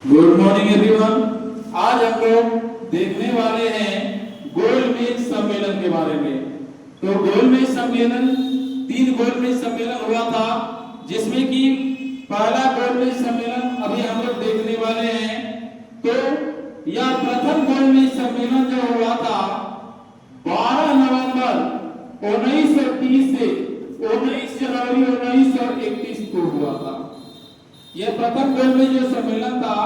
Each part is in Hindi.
Good morning everyone. आज हम लोग देखने वाले हैं गोलमेज सम्मेलन के बारे में। तो गोलमेज सम्मेलन 3 गोलमेज सम्मेलन हुआ था, जिसमें कि पहला गोलमेज सम्मेलन अभी हम लोग देखने वाले हैं। तो यह प्रथम गोलमेज सम्मेलन जो हुआ था 12 नवंबर 1930 से 19 जनवरी 1931 को हुआ था। यह प्रथम गोलमेज जो सम्मेलन था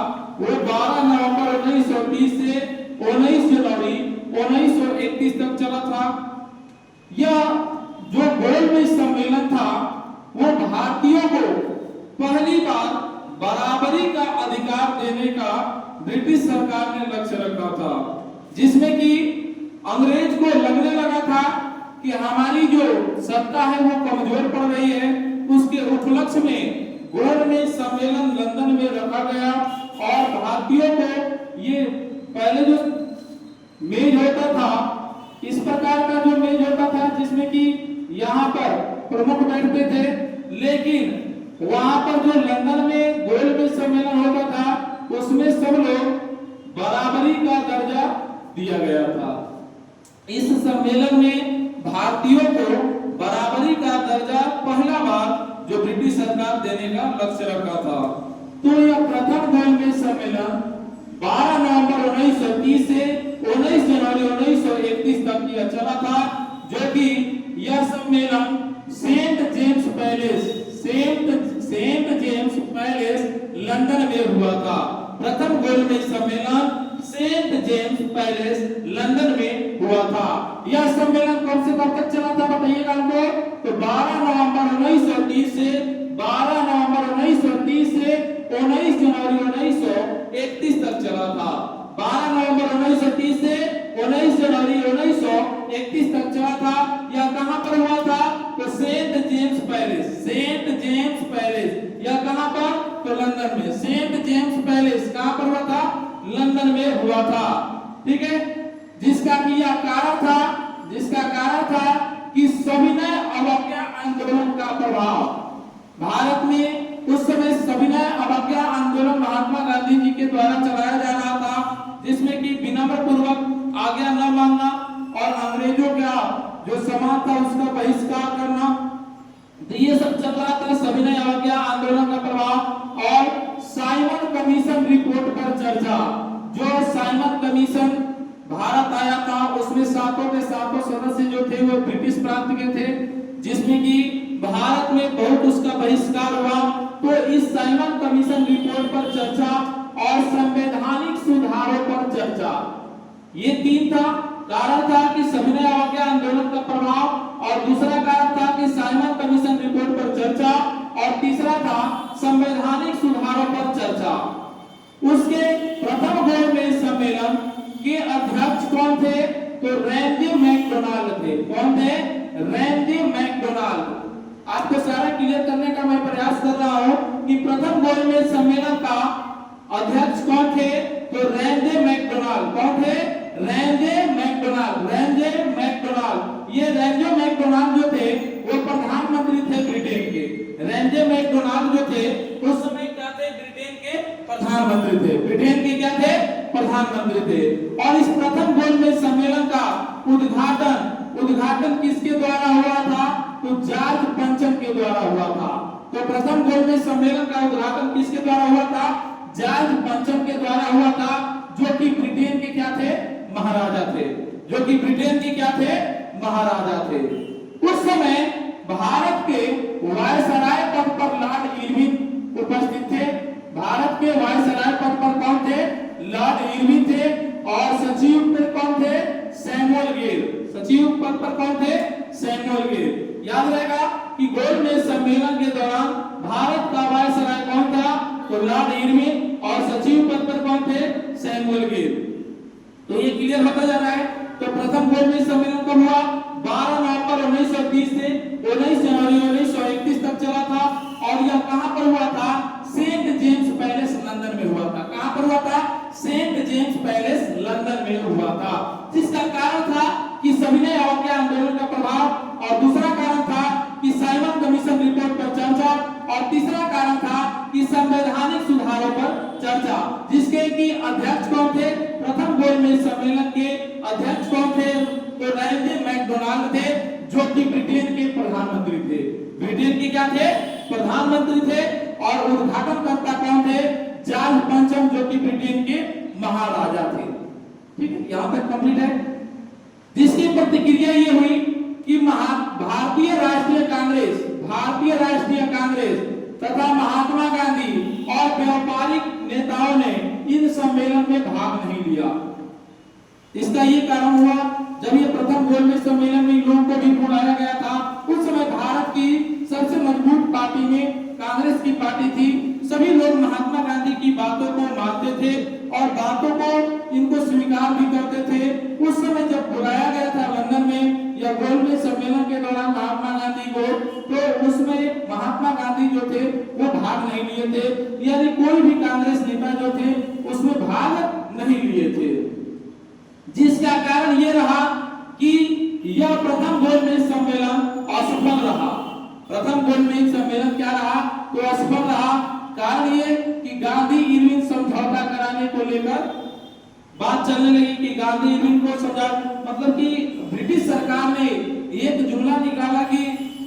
वो 12 नवंबर 1930 से 19 जनवरी 1931 तक चला था। यह जो गोलमेज सम्मेलन था वो भारतीयों को पहली बार बराबरी का अधिकार देने का ब्रिटिश सरकार ने लक्ष्य रखा था, जिसमें कि अंग्रेज को लगने लगा था कि हमारी जो सत्ता है वो कमजोर पड़ रही है। उसके उपलक्ष्य में गोलमेज सम्मेलन लंदन में रखा गया और भारतीयों को ये पहले जो मेज होता था, इस प्रकार का जो मेज होता था जिसमें कि यहाँ पर प्रमुख बैठते थे, लेकिन वहां पर जो लंदन में गोलमेज सम्मेलन होता था उसमें सब लोग बराबरी का दर्जा दिया गया था। इस सम्मेलन में भारतीयों को बराबरी का दर्जा पहला बार जो ब्रिटिश सरकार देने का लक्ष्य रखा था। तो यह प्रथम गोलमेज सम्मेलन 12 नवंबर 1930 से 19 जनवरी 1931 तक यह चला था, जो कि यह सम्मेलन सेंट जेम्स पैलेस लंदन में हुआ था। प्रथम गोलमेज सम्मेलन सेंट जेम्स पैलेस लंदन में हुआ था। यह सम्मेलन कब से कब तक चला था बताइएगा हमको। तो 12 नवंबर 1930 से 12 नवंबर 1930 से 19 जनवरी 1931 तक चला था। 12 नवंबर 1930 से 19 जनवरी 1931 तक चला था। यह कहां पर हुआ था? तो सेंट जेम्स पैलेस यह कहां पर? तो लंदन में। सेंट जेम्स पैलेस कहां पर हुआ था? लंदन में हुआ था। ठीक है, जिसका कि यह कारण था कि सविनय अवज्ञा आंदोलन का प्रभाव भारत में उस समय सविनय अवज्ञा आंदोलन महात्मा गांधी जी के द्वारा चलाया जा रहा था, जिसमें कि विनम्र पूर्वक आज्ञा न मानना और अंग्रेजों का जो समाज था उसका बहिष्कार करना, तो ये सब चल रहा था। सविनय अवज्ञा आंदोलन का प्रभाव और साइमन कमीशन रिपोर्ट पर चर्चा। जो साइमन कमीशन भारत आया था उसमें सातों के सातों सदस्य जो थे वो ब्रिटिश प्रांत के थे, जिसमें कि भारत में बहुत उसका बहिष्कार हुआ। तो इस साइमन कमीशन रिपोर्ट पर चर्चा और संवैधानिक सुधारों पर चर्चा, ये 3 था। कारण था कि सविनय अवज्ञा आंदोलन का प्रभाव, और दूसरा कारण था कि साइमन कमीशन रिपोर्ट पर चर्चा, और तीसरा था संवैधानिक सुधारों पर चर्चा। उसके प्रथम गोलमेज सम्मेलन के अध्यक्ष कौन थे? तो रैमजे मैकडोनाल्ड थे। कौन थे? Ramsay MacDonald. आपको सारा क्लियर करने का मैं प्रयास कर रहा हूं कि प्रथम गोलमेज सम्मेलन का अध्यक्ष कौन थे? तो रैमजे मैकडोनाल्ड। कौन थे? Ramsay MacDonald. ये रैमजे मैकडोनाल्ड जो थे वो प्रधानमंत्री थे ब्रिटेन के। रैमजे मैकडोनाल्ड जो थे उस समय क्या थे? ब्रिटेन के प्रधानमंत्री थे। ब्रिटेन के क्या थे? प्रधानमंत्री थे। और इस प्रथम गोलमेज सम्मेलन का उद्घाटन किसके द्वारा हुआ था? तो जॉर्ज पंचम के द्वारा हुआ था। तो प्रथम गोलमेज सम्मेलन का उद्घाटन किसके द्वारा हुआ था? जॉर्ज पंचम के द्वारा हुआ था, जो कि ब्रिटेन के क्या थे? महाराजा थे। जो कि ब्रिटेन के क्या थे? महाराजा थे। उस समय भारत के वायसराय पद पर लॉर्ड इरविन उपस्थित थे। भारत के वायसराय पद पर कौन थे? लॉर्ड इरविन थे। और सचिव पर कौन थे? सैमुअल गेल। सचिव पद पर कौन थे? सैमुअल गेल। याद रहेगा कि गोलमेज सम्मेलन के दौरान भारत का वायसराय कौन था? तो लॉर्ड इरविन। और सचिव पद पर कौन थे? सैमुअल गेल। तो ये क्लियर होता जा रहा है। तो प्रथम गोलमेज सम्मेलन कब हुआ? 12 नवंबर 1930 से 19 जनवरी 1931 तक चला था। और यह कहां पर हुआ था? सेंट जेम्स पैलेस लंदन में हुआ था। कहां पर हुआ था? सेंट जेम्स पैलेस लंदन में हुआ था। जिसका कारण था कि सविनय अवज्ञा आंदोलन का प्रभाव, और दूसरा कारण था कि साइमन कमीशन रिपोर्ट पर चर्चा, और तीसरा कारण था कि संवैधानिक सुधारों पर चर्चा। जिसके कि अध्यक्ष कौन थे? प्रथम गोलमेज सम्मेलन के अध्यक्ष कौन थे? तो रैंजे मैकडोनाल्ड थे, जो कि ब्रिटेन के प्रधानमंत्री थे। ब्रिटेन के क्या थे? प्रधानमंत्री थे। और उद्घाटनकर्ता कौन थे? जॉर्ज पंचम, जो कि ब्रिटेन के महाराजा थे। ठीक है, यहां तक कंप्लीट है। जिसकी प्रतिक्रिया ये हुई कि भारतीय राष्ट्रीय कांग्रेस तथा महात्मा गांधी और व्यापारिक नेताओं ने इन सम्मेलन में भाग नहीं लिया। इसका ये कारण हुआ, जब ये प्रथम गोलमेज सम्मेलन में इन लोगों को भी बुलाया गया था, उस समय भारत की सबसे मजबूत पार्टी में कांग्रेस की पार्टी थी। सभी लोग महात्मा गांधी की बातों को मानते थे और बातों को इनको स्वीकार भी करते थे। उस समय जब बुलाया गया था लंदन में या गोलमेज सम्मेलन के दौरान महात्मा गांधी को, तो उसमें महात्मा गांधी जो थे वो भाग नहीं लिए थे, यानी कोई भी कांग्रेस नेता जो थे उसमें भाग नहीं लिए थे। जिसका कारण ये रहा कि यह प्रथम गोलमेज सम्मेलन असफल रहा। प्रथम गोलमेज सम्मेलन क्या रहा? तो असफल रहा। कारण ये कि गांधी इरविन समझौता कराने को लेकर बात चलने लगी कि गांधी इरविन को समझा, मतलब कि ब्रिटिश सरकार ने एक जुमला निकाला कि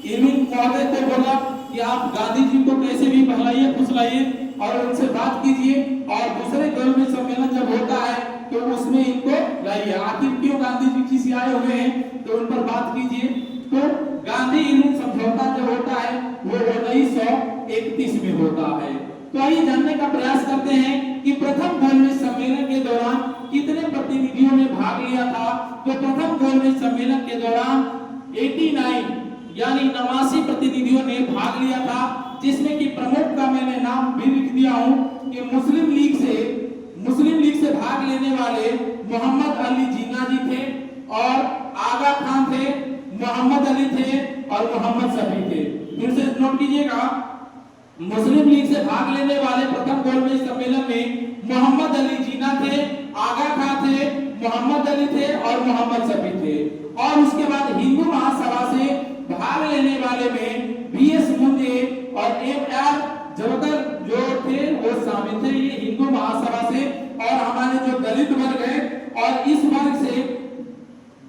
इरविन महोदय को बोला कि आप गांधी जी को कैसे भी बहलाइए फुसलाइए और उनसे बात कीजिए, और दूसरे गोलमेज सम्मेलन जब होता है तो उसमें इनको लाइए। आखिर क्यों गांधी जी किसी आए हुए हैं तो उन पर बात कीजिए। तो गांधी इरविन समझौता जो होता है वो 1931 में होता है। तो आइए जानने का प्रयास करते हैं कि प्रथम गोलमेज सम्मेलन के दौरान कितने प्रतिनिधियों ने भाग लिया था। तो प्रथम गोलमेज सम्मेलन के दौरान 89 यानी 89 प्रतिनिधियों ने भाग लिया था, जिसमें कि प्रमुख का मैंने नाम भी लिख दिया हूं कि मुस्लिम लीग से भाग लेने वाले मोहम्मद अली जिन्ना जी थे और आगा खान थे, मोहम्मद अली थे और मोहम्मद शफी थे। फिर से नोट कीजिएगा, मुस्लिम लीग से भाग लेने वाले प्रथम गोलमेज सम्मेलन में मोहम्मद अली जिन्ना थे, आगा खान थे, मोहम्मद अली थे और मोहम्मद शफी थे। और उसके बाद हिंदू महासभा से भाग लेने वाले में बीएस मुंडे और एमआर जवकर जो थे वो शामिल थे, ये हिंदू महासभा से। और हमारे जो दलित वर्ग है और इस वर्ग से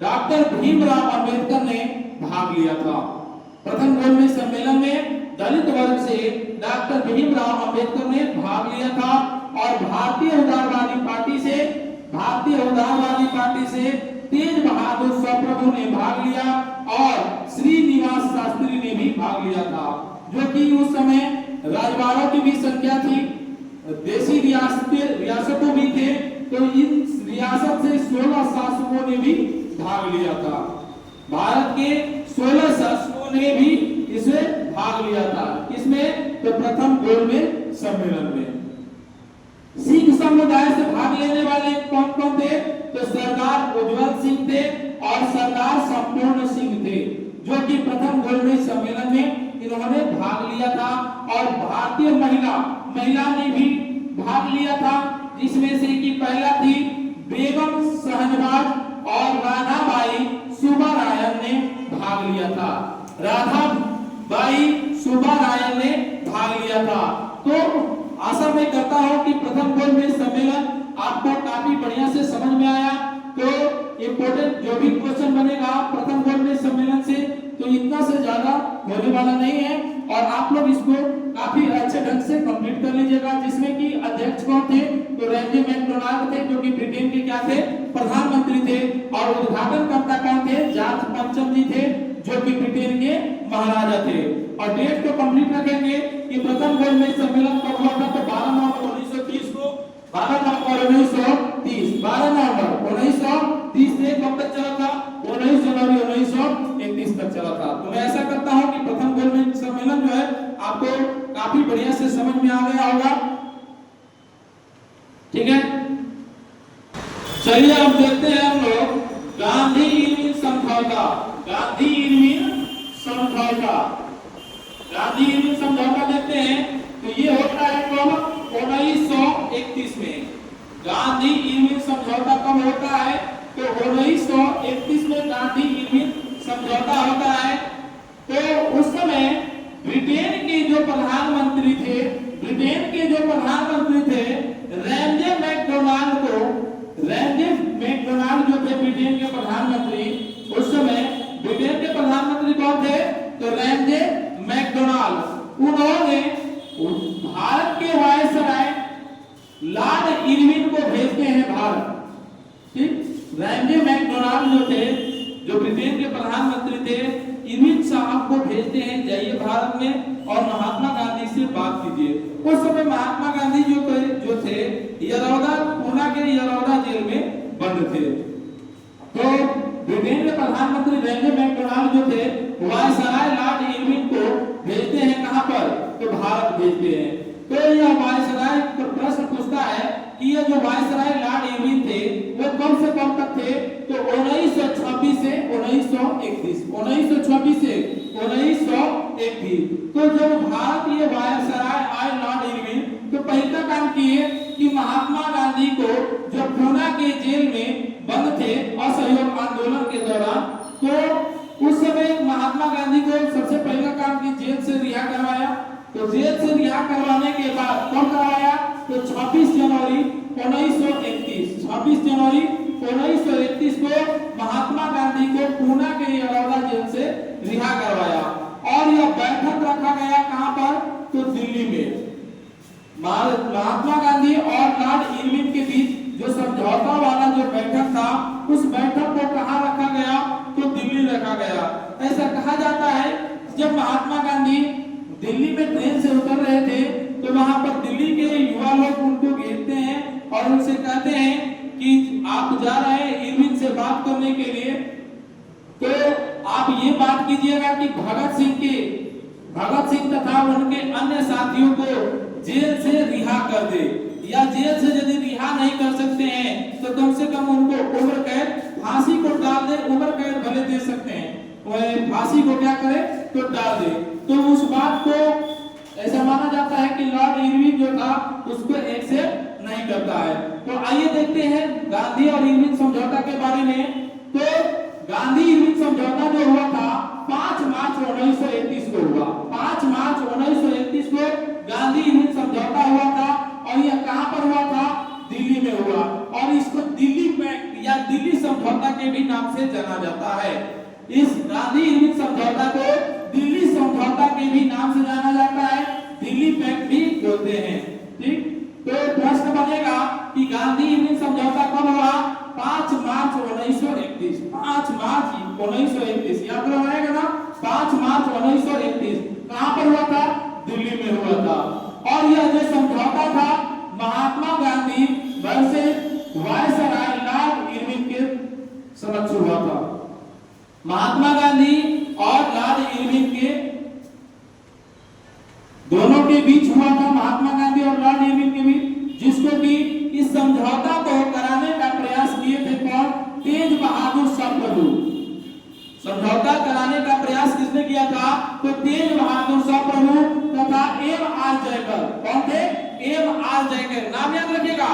डॉक्टर भीमराव अंबेडकर ने भाग लिया था। प्रथम गोलमेज सम्मेलन में दलित वर्ग से डॉक्टर भीमराव अंबेडकर ने भाग लिया था और भारतीय उदारवादी पार्टी से तेज बहादुर सप्रभु ने भाग लिया और श्रीनिवास शास्त्री ने भी भाग लिया था, जो कि उस समय राजवाड़ों की भी संख्या थी, देशी रियासतों भी थे। तो इन रियासत से 16 शासकों ने भी भाग लिया था। भारत के 16 शासकों ने भी इसमें भाग लिया था। इसमें तो प्रथम गोलमेज सम्मेलन में सिख समुदाय से भाग लेने वाले कौन कौन थे? तो सरदार उज्जवल सिंह थे और सरदार संपूर्ण सिंह थे, जो कि प्रथम गोलमेज सम्मेलन में इन्होंने भाग लिया था। और भारतीय महिला ने भी भाग लिया था, जिसमें से कि पहला थी बेगम शहनवाज और राधाबाई सुब्बारायन ने भाग लिया था। राधाबाई सुब्बारायन ने भाग लिया था। तो आशा मैं करता हूं कि प्रथम गोलमेज सम्मेलन आपको काफी बढ़िया से समझ में आया। तो इंपोर्टेंट जो भी क्वेश्चन बनेगा प्रथम गोलमेज सम्मेलन से, तो इतना से ज्यादा होने वाला नहीं है और आप लोग इसको काफी अच्छे ढंग से कंप्लीट कर लीजिएगा। जिसमें कि अध्यक्ष कौन थे? तो रैंजे मैकडोनाल्ड थे, जो कि ब्रिटेन के क्या थे? प्रधानमंत्री थे। और उद्घाटनकर्ता कौन थे? जॉर्ज पंचम जी थे, जो कि ब्रिटेन के महाराजा थे। और डेट को कंप्लीट रखेंगे कि प्रथम गोलमेज सम्मेलन कब हुआ था? तो 12 नवंबर 1930 को, 12 नवंबर 1930 से कब तक चला था? 19 जनवरी 1931 तक चला था। तो मैं ऐसा करता हूं कि प्रथम गोलमेज सम्मेलन जो है आपको काफी बढ़िया से समझ में आ गया होगा। ठीक है, चलिए अब देखते हैं हम लोग गांधी इरविन समझौता। गांधी इरविन समझौता देखते हैं। तो ये होता है कब? 1931 में। गांधी इरविन समझौता कब होता है? तो 1931 में गांधी इरविन समझौता होता है। तो उस समय ब्रिटेन के जो प्रधानमंत्री थे रैम लॉर्ड इरविन को भेजते हैं भारत। ठीक, रैंजे मैकडोनाल्ड जो थे, जो ब्रिटेन के प्रधानमंत्री थे, इरविन साहब को भेजते हैं जाइए भारत में और महात्मा गांधी से बात कीजिए। उस समय महात्मा गांधी जो थे यरौदा, पूना के यरौदा जेल में बंद थे। तो ब्रिटेन के प्रधानमंत्री रैंजे मैकडोनाल्ड जो थे वायसराय लॉर्ड इरविन को भेजते हैं, कहां पर, तो भारत भेजते हैं। तो यह वायसराय प्रश्न पूछता है कि ये जो वायसराय लॉर्ड इरविन थे वो कब से कब तक थे, तो 1926 से 1931, 1926 से 1931। तो जब भारत ये वायसराय आए लॉर्ड इरविन, तो पहला काम किए कि महात्मा गांधी को जो पूना के जेल में बंद थे असहयोग आंदोलन के दौरान, तो उस समय महात्मा गांधी को सबसे पहला काम की जेल से रिहा करवाया। तो जेल से रिहा करवाने के बाद कब करवाया, तो 26 जनवरी 1931, 26 जनवरी 1931 को महात्मा गांधी को पूना के यरौदा जेल से रिहा करवाया। और यह बैठक रखा गया कहां पर, तो दिल्ली में। महात्मा गांधी और लॉर्ड इरविन के बीच जो समझौता वाला जो बैठक था, उस बैठक को कहां रखा गया, तो दिल्ली रखा गया। ऐसा कहा जाता है जब महात्मा गांधी दिल्ली में ट्रेन से उतर रहे थे, तो वहां पर दिल्ली के युवा लोग उनको घेरते हैं और उनसे कहते हैं कि आप जा रहे हैं इरविन से बात करने के लिए, तो आप ये बात कीजिएगा कि भगत सिंह तथा उनके अन्य साथियों को जेल से रिहा कर दे, या जेल से यदि रिहा नहीं कर सकते हैं तो कम से कम उनको उम्र कैद, फांसी को डाल दे। उम्र कैद भले दे सकते हैं, वह फांसी को क्या करे, तो डाल दे। तो उस बात को ऐसा माना जाता है कि लॉर्ड इरविन जो था उसको एक्सेप्ट नहीं करता है। तो आइए देखते हैं गांधी और इरविन समझौता के बारे में। तो गांधी इरविन समझौता जो हुआ था 5 मार्च 1931 को हुआ। 5 मार्च 1931 को गांधी इरविन समझौता हुआ था और यह कहां पर हुआ था, दिल्ली में हुआ। और इसको दिल्ली पैक्ट या दिल्ली समझौता के भी नाम से जाना जाता है। इस गांधी इरविन समझौता को दिल्ली समझौता के भी नाम से जाना जाता है, दिल्ली पैक्ट भी बोलते हैं। ठीक, तो प्रश्न बनेगा कि गांधी इरविन समझौता कब हुआ, 5 मार्च 1931। 5 मार्च 1931 याद रहेगा ना, 5 मार्च 1931 कहां पर हुआ था, दिल्ली में हुआ था। और यह जो समझौता था Mahatma Gandhi versus viceroy Lord Irwin के समक्ष हुआ था। महात्मा गांधी और लॉर्ड इरविन के दोनों के बीच हुआ था, महात्मा गांधी और लॉर्ड इरविन के बीच, जिसको कि इस समझौता को कराने का प्रयास किए थे कौन, तेज बहादुर सप्रू। समझौता कराने का प्रयास किसने किया था, तो तेज बहादुर सप्रू तथा M.R. जयकर। कौन थे, M.R. जयकर, नाम याद रखिएगा,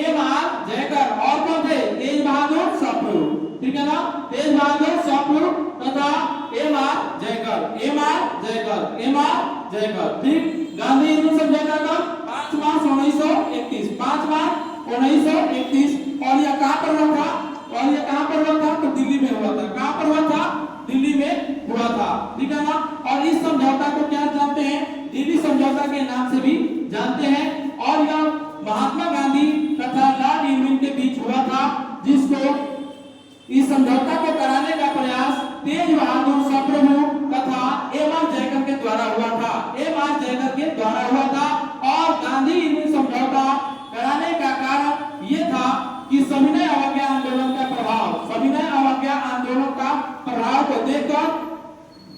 M.R. जयकर। और कौन थे, तेज बहादुर सप्रू। ठीक है ना, तेज बहादुर सप्रू तथा M.R. Jayakar, M.R. Jayakar, M.R. Jayakar. ठीक, गांधी इरविन समझौता का 5 मार्च 1931, 5 मार्च 1931। और यह कहां पर हुआ था, और यह कहां पर हुआ था, तो दिल्ली में हुआ था। कहां पर हुआ था, दिल्ली में हुआ था। ठीक है ना। और इस समझौता को क्या जानते हैं, दिल्ली समझौता के नाम से भी जानते हैं। और यह महात्मा गांधी तथा लॉर्ड इरविन के बीच हुआ था, जिसको इस समझौता को कराने का प्रयास तेज बहादुर सप्रू तथा M.R. जयकर के द्वारा हुआ था, M.R. जयकर के द्वारा हुआ था। और गांधी इरविन समझौता कराने का कारण यह था कि सविनय अवज्ञा आंदोलन का प्रभाव, सविनय अवज्ञा आंदोलन का प्रभाव को देखकर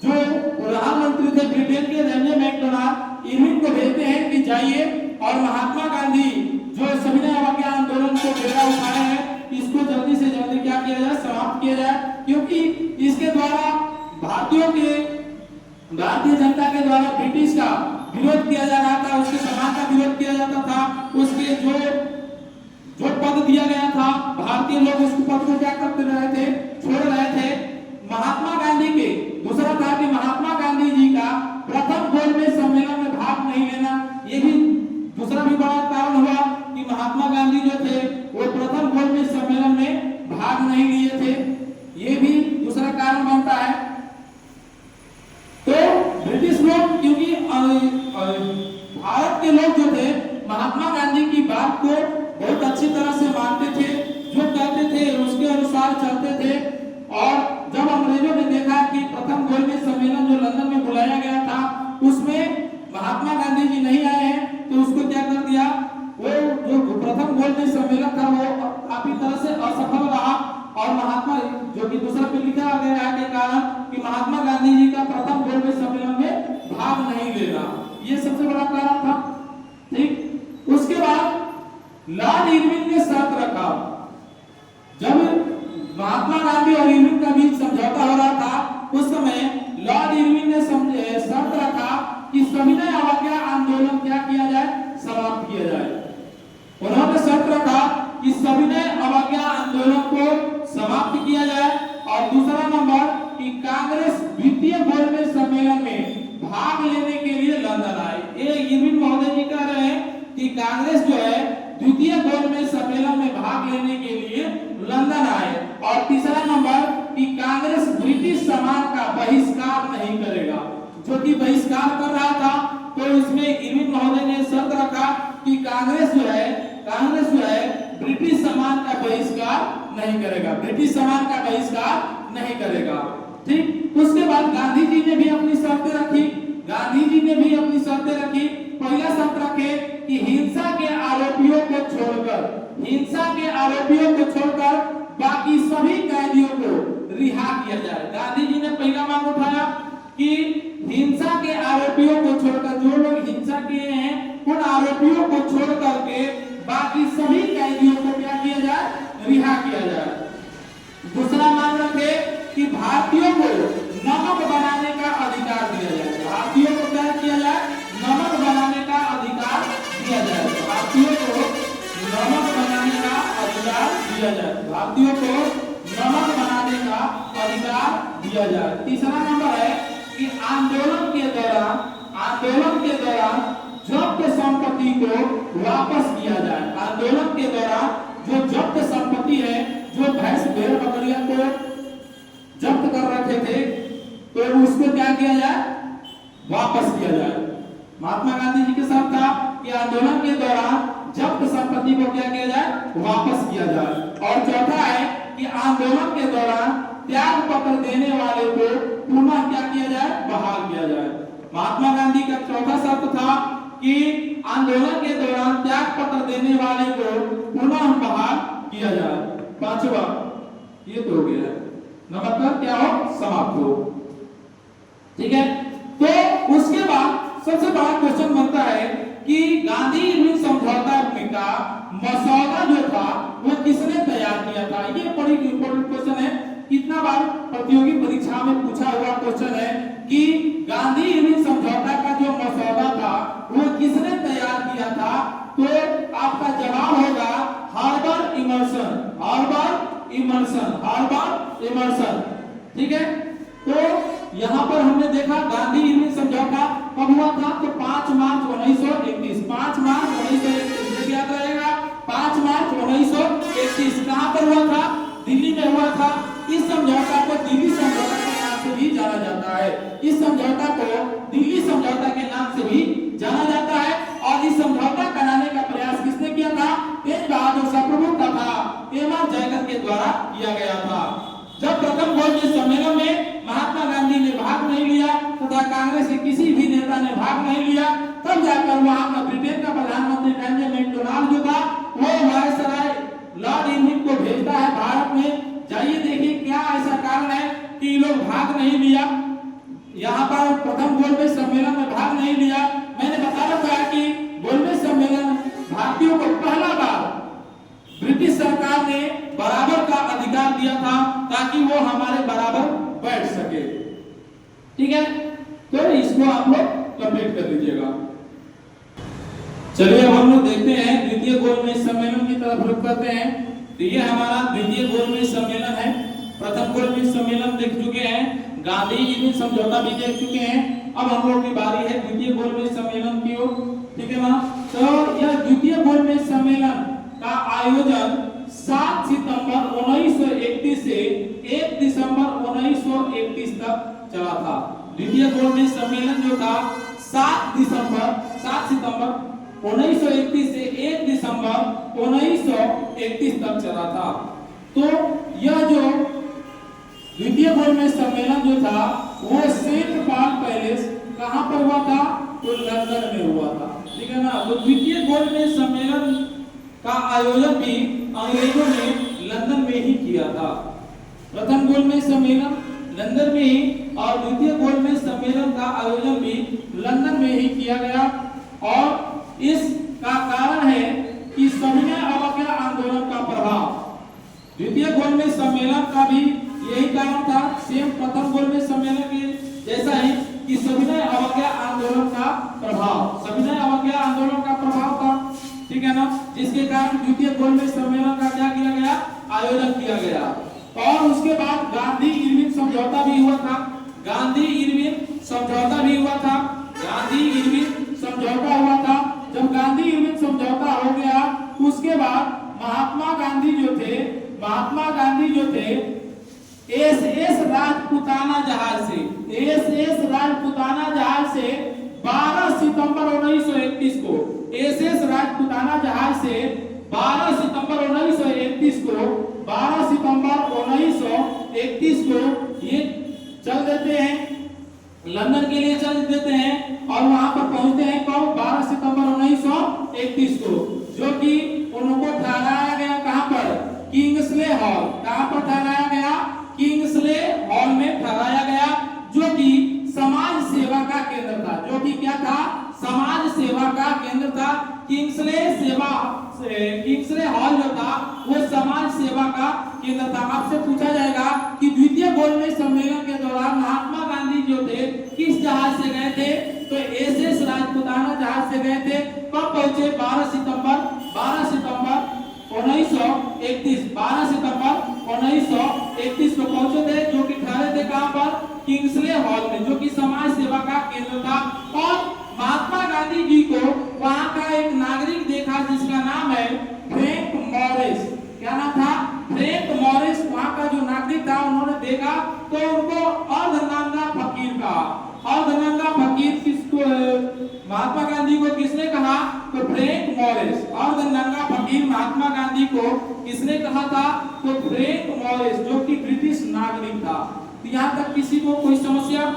जो प्रधानमंत्री थे ब्रिटेन के रैंजे मैकडोनाल्ड इरविन को भेजते हैं कि जाइए और महात्मा गांधी जो सविनय अवज्ञा आंदोलन को बेड़ा उठाए हैं, इसको जल्दी से जल्दी क्या किया जाए, समाप्त किया जाए। क्योंकि इसके द्वारा भारतीय जनता के द्वारा ब्रिटिश का विरोध किया जा रहा था, उसके समाज का विरोध किया जाता था। उसके जो पद दिया गया था, भारतीय लोग उस पद को क्या करते रहे थे, छोड़ रहे थे। महात्मा गांधी के दूसरा था कि महात्मा गांधी जी का प्रथम गोलमेज सम्मेलन में भाग नहीं लेना, ये भी दूसरा भी बड़ा कारण हुआ कि महात्मा गांधी जो थे वो प्रथम गोलमेज सम्मेलन में भाग नहीं लिए थे, ये भी दूसरा कारण बनता है। तो ब्रिटिश लोग, क्योंकि भारत के लोग जो थे महात्मा गांधी की बात को गोलमेज सम्मेलन था वो काफी तरह से असफल रहा और महात्मा जो कि दूसरा पे लिखा गया है के कारण कि महात्मा गांधी जी का प्रथम गोलमेज सम्मेलन में भाग नहीं लेना, ये सबसे बड़ा कारण था। ठीक, उसके बाद लॉर्ड इरविन ने शर्त रखा, जब महात्मा गांधी और इरविन का बीच समझौता हो रहा था उस समय लॉर्ड इरविन ने शर्त रखा कि सविनय अवज्ञा आंदोलन क्या किया जाए, समाप्त किया जाए। उन्होंने शर्त रखा कि सविनय अवज्ञा आंदोलन को समाप्त किया जाए और दूसरा नंबर कि कांग्रेस द्वितीय गोलमेज सम्मेलन में भाग लेने के लिए लंदन आए। ये इरविन महोदय जी कह रहे हैं कि कांग्रेस जो है द्वितीय गोलमेज सम्मेलन में भाग लेने के लिए लंदन आए और तीसरा नंबर कि कांग्रेस ब्रिटिश सामान का बहिष्कार नहीं करेगा, जो कि बहिष्कार कर रहा था। तो इसमें इरविन महोदय ने शर्त रखा कि कांग्रेस जो है ब्रिटिश सामान का बहिष्कार नहीं करेगा, ब्रिटिश सामान का बहिष्कार नहीं करेगा। ठीक, उसके बाद गांधी जी ने भी अपनी शर्तें रखी, पहला शर्त रखे कि हिंसा के आरोपियों को छोड़कर बाकी सभी कैदियों को रिहा किया जाए। गांधी जी ने पहला मांग उठाया कि हिंसा के आरोपियों को छोड़कर, जो लोग हिंसा किए हैं उन आरोपियों को छोड़ करके बाकी सभी कैदियों को क्या किया जाए, रिहा किया जाए। दूसरा मांग रखे कि भारतीयों को नमक बनाने का अधिकार दिया जाए, भारतीयों को क्या किया जाए, नमक बनाने का अधिकार दिया जाए, भारतीयों को नमक बनाने का अधिकार दिया जाए, भारतीयों को नमक बनाने का अधिकार दिया जाए। तीसरा नंबर है कि आंदोलन के दौरान जब्त संपत्ति को वापस किया जाए। आंदोलन के दौरान जो जब्त संपत्ति है, जो भैंस भेड़ बकरियां को जब्त कर रखे थे, तो उसको क्या किया जाए, वापस किया जाए। महात्मा गांधी जी के साथ था कि आंदोलन के दौरान जब्त संपत्ति को क्या किया जाए, वापस किया जाए। और चौथा है कि आंदोलन के दौरान त्याग पत्र देने वाले को पुनः क्या किया जाए, बहाल किया जाए। महात्मा गांधी का चौथा शर्त था कि आंदोलन के दौरान त्याग पत्र देने वाले को पुनः बहाल किया जाए। पांचवा ये तो हो गया, नंबर क्या हो, समाप्त हो। ठीक है, तो उसके बाद सबसे बड़ा क्वेश्चन बनता है कि गांधी इरविन समझौता का मसौदा जो था वो किसने तैयार किया था। ये बड़ी इंपॉर्टेंट क्वेश्चन है, कितना बार प्रतियोगी परीक्षा में पूछा हुआ क्वेश्चन है कि गांधी इरविन समझौता का जो मसौदा था वो किसने तैयार किया था। तो आपका जवाब होगा हार्बर्ट इमर्सन। ठीक है, तो यहाँ पर हमने देखा गांधी इरविन समझौता कब हुआ था, तो 5 मार्च 1931, 5 मार्च 1931 याद रहेगा, 5 मार्च 1931 कहाँ पर हुआ था, दिल्ली में हुआ था। इस समझौता को दिल्ली समझौता के नाम से भी जाना जाता है, इस समझौता को दिल्ली समझौता के नाम से भी जाना जाता है। और इस समझौता कराने का प्रयास किसने किया था, तेज बहादुर सप्रू तथा एम.आर. जयकर के द्वारा किया गया था। जब प्रथम गोलमेज सम्मेलन में महात्मा गांधी ने भाग नहीं लिया तथा कांग्रेस के किसी भी नेता ने भाग नहीं लिया, तब जाकर वहां का ब्रिटेन का प्रधानमंत्री बेंजामिन मैकडोनाल्ड जो था वो वायसराय लॉर्ड इरविन को भेजता है भारत में, जाइए देखिए क्या ऐसा कारण है कि लोग भाग नहीं लिया, यहाँ पर प्रथम गोलमेज सम्मेलन में भाग नहीं लिया। मैंने बताया था कि गोलमेज सम्मेलन भारतीयों को पहला बार ब्रिटिश सरकार ने बराबर का अधिकार दिया था ताकि वो हमारे बराबर बैठ सके। ठीक है, तो इसको आप लोग कंप्लीट कर लीजिएगा। चलिए अब हम लोग देखते हैं द्वितीय गोलमेज सम्मेलन की तरफ रुख करते हैं। तो ये हमारा द्वितीय गोलमेज सम्मेलन है। प्रथम गोलमेज सम्मेलन देख चुके हैं, गांधी इरविन समझौता भी देख चुके हैं। अब हम लोग की बारी है द्वितीय गोलमेज सम्मेलन की ओर। ठीक है ना, तो यह द्वितीय गोलमेज सम्मेलन का आयोजन 7 सितंबर 1931 से 1 दिसंबर 1931 तक चला था। द्वितीय गोलमेज सम्मेलन जो था 7 सितंबर 1931 से 1 दिसंबर 1931 तक चला था। तो यह जो द्वितीय गोलमेज सम्मेलन जो था वो सेंट पॉल पैलेस कहां पर हुआ था, तो लंदन में हुआ था। ठीक है ना, तो द्वितीय गोलमेज सम्मेलन का आयोजन भी अंग्रेजों ने लंदन में ही किया था। प्रथम गोलमेज सम्मेलन लंदन में ही और द्वितीय गोलमेज सम्मेलन का आयोजन भी लंदन में ही किया गया। और इसका कारण है कि सविनय अवज्ञा आंदोलन का प्रभाव। द्वितीय गोलमेज सम्मेलन का भी यही कारण था, सेम प्रथम गोलमेज सम्मेलन के जैसा ही, कि सविनय अवज्ञा आंदोलन का प्रभाव, सविनय अवज्ञा आंदोलन का प्रभाव था, ठीक है ना, जिसके कारण द्वितीय गोलमेज सम्मेलन का क्या किया गया, आयोजन किया गया। और उसके बाद गांधी इरविन समझौता भी हुआ था, गांधी इरविन समझौता भी हुआ था, गांधी इरविन समझौता हुआ था। जब गांधी इरविन समझौता हो गया, उसके बाद महात्मा गांधी जो थे, महात्मा गांधी जो थे एसएस राजपुताना जहाज से, एसएस राजपुताना जहाज से 12 सितंबर 1931 को, एसएस राजपुताना जहाज से 12 सितंबर 1931 को, 12 सितंबर 1931 को ये चल देते हैं, लंदन के लिए चल देते हैं और वहां पर पहुंचते हैं कब, 12 सितंबर 1931 को, जो कि उनको ठहराया गया कहां पर, किंग्सले हॉल। कहां पर ठहराया गया, किंग्सले हॉल में ठहराया गया, जो कि समाज सेवा का केंद्र था, जो कि क्या था, समाज सेवा का केंद्र था। किंग्सले सेवा, किंग्सले हॉल जो था वो समाज सेवा का केंद्र था। आपसे पूछा जाएगा कि द्वितीय गोलमेज सम्मेलन के दौरान महात्मा गांधी जो थे किस जहाज से गए थे, तो एसएस राजपुताना जहाज से गए थे। कब पहुंचे, 12 सितंबर 1931, 12 सितंबर 1931 को पहुंचे थे, जो कि ठहरे थे कहां पर, किंग्सले हॉल में, जो कि समाज सेवा का केंद्र था। और महात्मा गांधी जी को वहां का एक नागरिक देखा जिसका नाम है फ्रैंक मॉरिस। क्या नाम था, फ्रैंक मॉरिस। वहां का जो नागरिक था उन्होंने देखा तो उनको अर्धनंगा फकीर कहा। अर्धनंगा फकीर किसको, महात्मा गांधी को किसने कहा, तो फ्रैंक मॉरिस। अर्धनंगा फकीर महात्मा गांधी को किसने कहा था, तो फ्रैंक मॉरिस, जो कि ब्रिटिश नागरिक था। तो यहाँ तक किसी को कोई समस्या।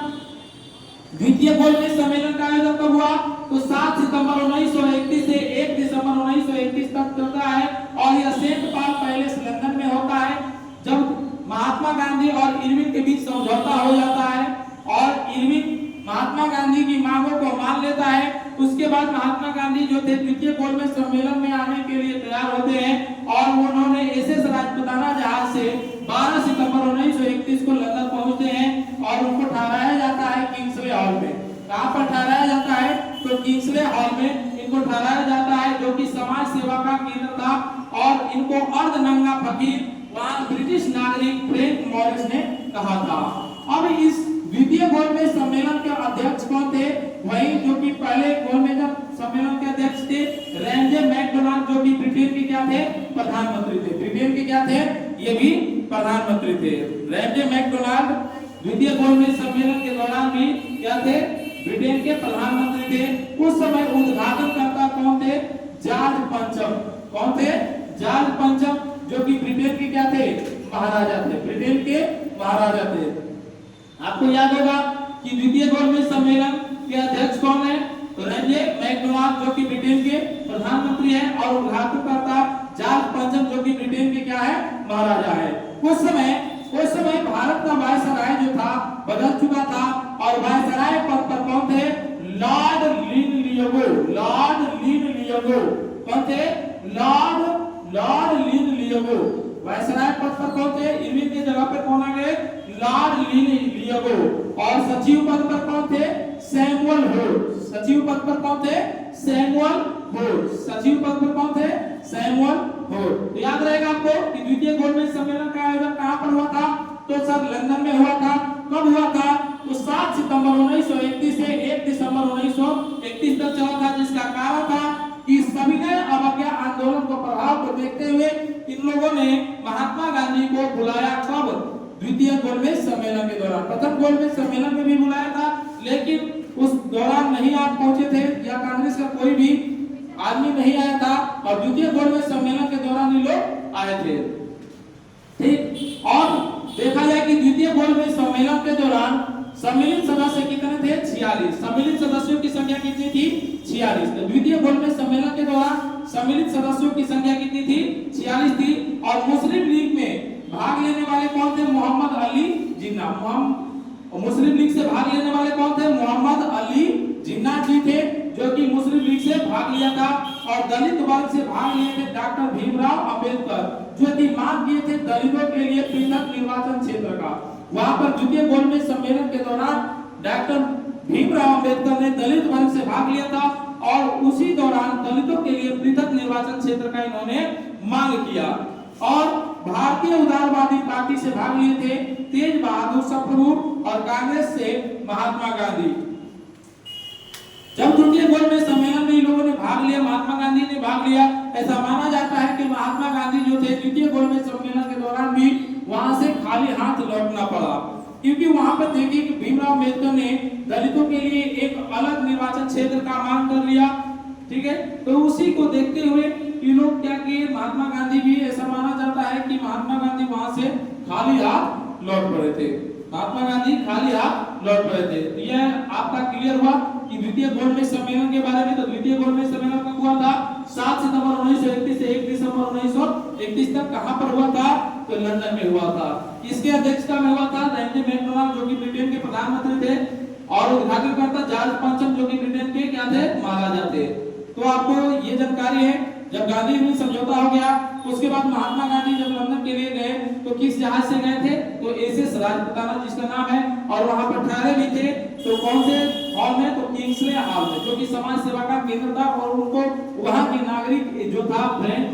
द्वितीय गोलमेज सम्मेलन का आयोजन कब हुआ, तो 7 सितंबर 1931 से 1 दिसंबर 1931 तक चलता है और यह सेंट पॉल पैलेस लंदन में होता है। जब महात्मा गांधी और इरविन के बीच समझौता हो जाता है और इरविन महात्मा गांधी की मांगों को मान लेता है, उसके बाद महात्मा गांधी जो थे द्वितीय गोलमेज सम्मेलन में आने के लिए तैयार होते हैं और उन्होंने एसएस राजपुताना जहाज से 12 सितंबर 1931 को लंदन पहुंचते हैं और उनको ठहराया जाता है किंग्सले हॉल में। कहां पर ठहराया जाता है, तो किंग्सले हॉल में इनको ठहराया जाता है, जो कि समाज सेवा का केंद्र था। और इनको अर्धनंगा फकीर वहां ब्रिटिश नागरिक फ्रैंक मॉरिस ने कहा था। अब इस द्वितीय गोलमेज सम्मेलन के अध्यक्ष कौन थे, वही जो कि पहले गोलमेज सम्मेलन के अध्यक्ष थे रैमजे मैकडोनाल्ड, जो कि ब्रिटेन के क्या थे, प्रधानमंत्री थे। ब्रिटेन के क्या थे, ये भी प्रधानमंत्री थे। रैमजे मैकडोनाल्ड द्वितीय गोलमेज सम्मेलन के दौरान भी क्या थे, ब्रिटेन के प्रधानमंत्री थे। उस समय उद्घाटनकर्ता कौन थे, जॉर्ज पंचम। कौन थे, जॉर्ज पंचम, जो कि ब्रिटेन के क्या थे, महाराजा थे, ब्रिटेन के महाराजा थे। आपको याद होगा कि द्वितीय गोलमेज सम्मेलन के अध्यक्ष कौन है, तो रैमजे मैकडोनाल्ड, जो कि ब्रिटेन के प्रधानमंत्री हैं, और उद्घाटनकर्ता जॉर्ज पंचम, जो कि ब्रिटेन के क्या है, महाराजा है। उस समय भारत का वायसराय जो था बदल चुका था और वायसराय पद पर कौन थे, लॉर्ड लिनलियोगो। लॉर्ड लिनलियोगो कौन थे, लॉर्ड लिनलियोगो वायसराय पद पर कौन थे, इरविन की जगह पर कौन आ गए, लॉर्ड लिनलियोगो। और सचिव पद पर कौन थे, सैमुअल होड। सचिव पद पर कौन थे, सैमुअल होड। सचिव पद पर कौन थे, सैमुअल होड। याद रहेगा आपको कि द्वितीय गोलमेज सम्मेलन का आयोजन कहां पर हुआ था, तो सर लंदन में हुआ था। कब हुआ था, तो 7 सितंबर 1931 से 1 दिसंबर 1931 तक चला था, जिसका कारण था कि सविनय अवज्ञा आंदोलन को प्रभाव को देखते हुए इन लोगों ने महात्मा गांधी को बुलाया। कब, द्वितीय गोलमेज सम्मेलन के दौरान। प्रथम गोलमेज सम्मेलन में भी बुलाया था, लेकिन उस दौरान नहीं आप पहुंचे थे या कांग्रेस का कोई भी आदमी नहीं आया था, और द्वितीय गोलमेज सम्मेलन के दौरान ये लोग आए थे। ठीक, और देखा जाए कि द्वितीय गोलमेज सम्मेलन के दौरान सम्मिलित सदस्य कितने थे, 46। सम्मिलित सदस्यों की संख्या कितनी थी, 46। तो द्वितीय गोलमेज सम्मेलन के दौरान सम्मिलित सदस्यों की संख्या कितनी थी? 46 थी। और मुस्लिम लीग में भाग लेने वाले कौन थे? मोहम्मद अली जिन्ना। मुस्लिम लीग से भाग लेने वाले कौन थे? मोहम्मद अली जिन्ना जी थे, जो कि मुस्लिम लीग से भाग लिया था। और दलित वर्ग से भाग लिए थे डॉक्टर भीमराव अंबेडकर, जो कि मांग किए थे दलितों के लिए पृथक निर्वाचन क्षेत्र का। वहां पर द्वितीय गोलमेज सम्मेलन के दौरान डॉक्टर भीमराव अंबेडकर ने दलित वर्ग से भाग लिया था और उसी दौरान दलितों के लिए पृथक निर्वाचन क्षेत्र का इन्होंने मांग किया। और भारतीय उदारवादी पार्टी से भाग लिए थे तेज बहादुर सप्रू और कांग्रेस से महात्मा गांधी। जब तृतीय गोलमेज सम्मेलन में इन लोगों ने भाग लिया, महात्मा गांधी ने भाग लिया, ऐसा माना जाता है कि महात्मा गांधी जो थे द्वितीय गोलमेज सम्मेलन के दौरान भी वहां से खाली हाथ लौटना पड़ा, क्योंकि वहां पर देखिए कि भीमराव अंबेडकर ने दलितों के लिए एक अलग निर्वाचन क्षेत्र का मांग कर लिया। ठीक है, तो उसी को देखते हुए ये लोग क्या किए, महात्मा गांधी भी, ऐसा माना जाता है कि महात्मा गांधी वहां से खाली हाथ लौट पड़े थे। महात्मा गांधी खाली हाथ लौट पड़े थे। यह आपका क्लियर हुआ कि द्वितीय गोलमेज सम्मेलन के बारे में। तो द्वितीय गोलमेज सम्मेलन कब हुआ था? 7 सितंबर 1931 से 1 दिसंबर 1931 तक। कहां पर हुआ था? तो लंदन में हुआ था। इसके अध्यक्षता में हुआ था रैमजे मैकडोनाल्ड, जो कि ब्रिटेन के प्रधानमंत्री थे, और उद्घाटनकर्ता जॉर्ज पंचम, जो कि ब्रिटेन के क्या थे? महाराजा थे। तो आपको ये जानकारी है। जब गांधी मिल समझौता हो गया, उसके बाद महात्मा गांधी जब लंदन के लिए गए तो किस जहाज से गए थे? तो एसएस राजपुताना, जिसका नाम है, और वहां पर ठहरे भी थे। तो कौन से हॉल में? तो किंग्सले हॉल में, जो कि समाज सेवा का केंद्र था। और उनको वहां के नागरिक जो था फ्रैंक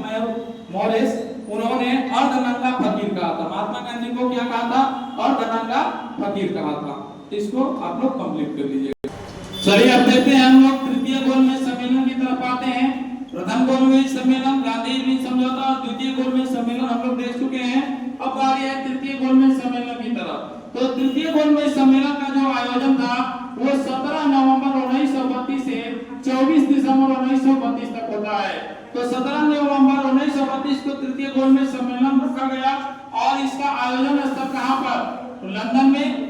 मॉरिस, उन्होंने अर्धनंगा फकीर कहा था। महात्मा गांधी को क्या कहा था? अर्धनंगा फकीर कहा था। इसको आप लोग कंप्लीट कर लीजिए। चलिए अब देखते हैं हम लोग तृतीय गोलमेज सम्मेलन की तरफ आते हैं। प्रथम गोलमेज सम्मेलन गांधी मिल समझौता और द्वितीय गोलमेज सम्मेलन हम लोग देख चुके हैं। अब आ रही है तृतीय गोलमेज सम्मेलन की तरफ। तो तृतीय गोलमेज सम्मेलन का जो आयोजन था वो 17 नवंबर 1932 से 24 दिसंबर 1932 तक होता है। तो 17 नवंबर 1932 को तृतीय गोलमेज सम्मेलन रखा गया और इसका आयोजन स्थल कहां पर? तो लंदन में।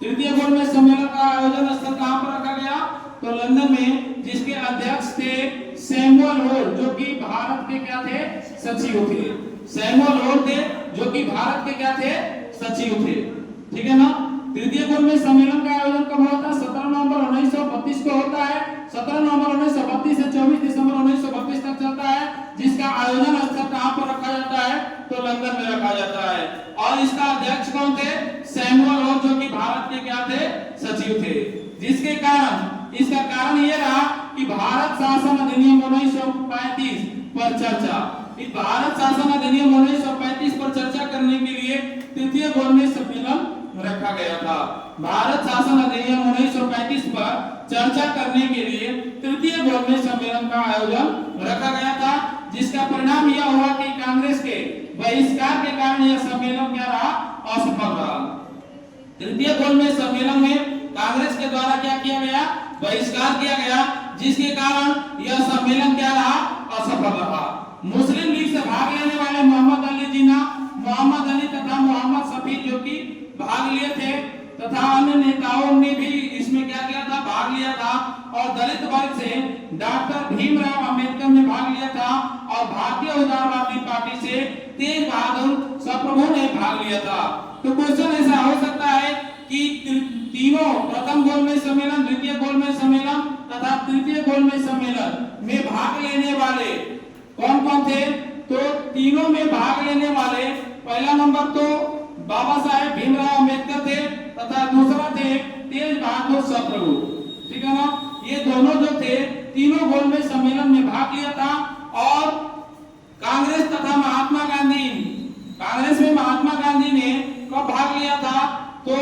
तृतीय गोलमेज सम्मेलन का आयोजन स्थल कहां पर रखा गया? तो लंदन में, जिसके अध्यक्ष थे सैमुअल होल, जो कि भारत के क्या थे? सचिव थे। सैमुअल होल थे, जो कि भारत के क्या थे? सचिव थे। ठीक है ना। तृतीय गोलमेज सम्मेलन का आयोजन कब होता है? 17 नवंबर 1932 को होता है। 17 नवंबर 1932 से 24 दिसंबर 1932 तक चलता है, जिसका आयोजन स्थल कहां पर रखा जाता है? तो लंदन में रखा जाता है। और इसका अध्यक्ष कौन थे? सैमुअल होल, जो कि भारत के क्या थे? सचिव थे। जिसके कारण, इसका कारण यह रहा कि भारत शासन अधिनियम 1935 पर चर्चा, इस भारत शासन अधिनियम 1935 पर चर्चा करने के लिए तृतीय गोलमेज सम्मेलन रखा गया था। भारत शासन अधिनियम 1935 पर चर्चा करने के लिए तृतीय गोलमेज सम्मेलन का आयोजन रखा गया था, जिसका परिणाम यह हुआ कि कांग्रेस के बहिष्कार के कारण यह सम्मेलन क्या रहा? असफल रहा। तृतीय गोलमेज सम्मेलन में कांग्रेस के द्वारा क्या किया गया? बहिष्कार किया गया, जिसके कारण यह सम्मेलन क्या रहा? असफल रहा। मुस्लिम लीग से भाग लेने वाले मोहम्मद अली जिन्ना, मोहम्मद अली तथा मोहम्मद शफी, जो कि भाग लिए थे, तथा अन्य नेताओं ने भी इसमें क्या किया था? भाग लिया था। और दलित वर्ग से डॉक्टर भीमराव अंबेडकर ने भाग लिया था और भारतीय उदारवादी पार्टी से तेज बहादुर सप्रू ने भाग लिया था। तो क्वेश्चन ऐसा हो सकता है कि तीनों, प्रथम गोलमेज सम्मेलन, द्वितीय गोलमेज सम्मेलन तथा तृतीय गोलमेज सम्मेलन में भाग लेने वाले कौन कौन थे? तो तीनों में भाग लेने वाले पहला नंबर तो बाबा साहेब भीमराव अंबेडकर थे तथा दूसरा थे तेज बहादुर सप्रू। ठीक है ना। ये दोनों जो थे तीनों गोलमेज सम्मेलन में भाग लिया था। और कांग्रेस तथा महात्मा गांधी, कांग्रेस में महात्मा गांधी ने कब भाग लिया था? तो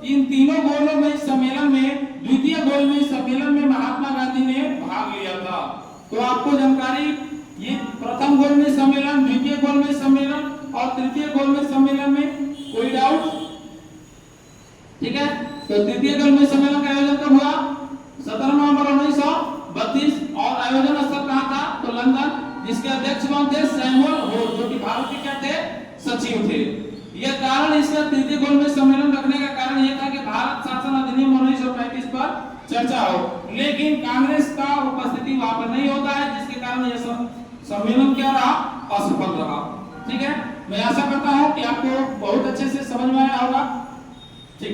इन तीनों गोलमेज सम्मेलन में, द्वितीय गोलमेज सम्मेलन में महात्मा गांधी ने भाग लिया था। तो आपको जानकारी, ये प्रथम गोलमेज सम्मेलन, द्वितीय गोलमेज सम्मेलन और तृतीय गोलमेज सम्मेलन में कोई डाउट? ठीक है। तो तृतीय गोलमेज सम्मेलन का आयोजन कब हुआ? 17 नवंबर 1932 और आयोजन स्थल कहां था? तो लंदन, जिसके अध्यक्ष कौन थे? सैमुअल होल, जो कि भारत के क्या थे? सचिव थे। यह कारण, इसका तृतीय गोलमेज सम्मेलन रखने का कारण यह था कि भारत शासन अधिनियम 1935 पर चर्चा हो, लेकिन कांग्रेस का उपस्थिति वहां पर नहीं होता है, जिसके कारण यह सम्मेलन क्या रहा, असफल रहा। ठीक है, मैं आशा करता हूं कि आपको बहुत अच्छे से समझ में आया होगा।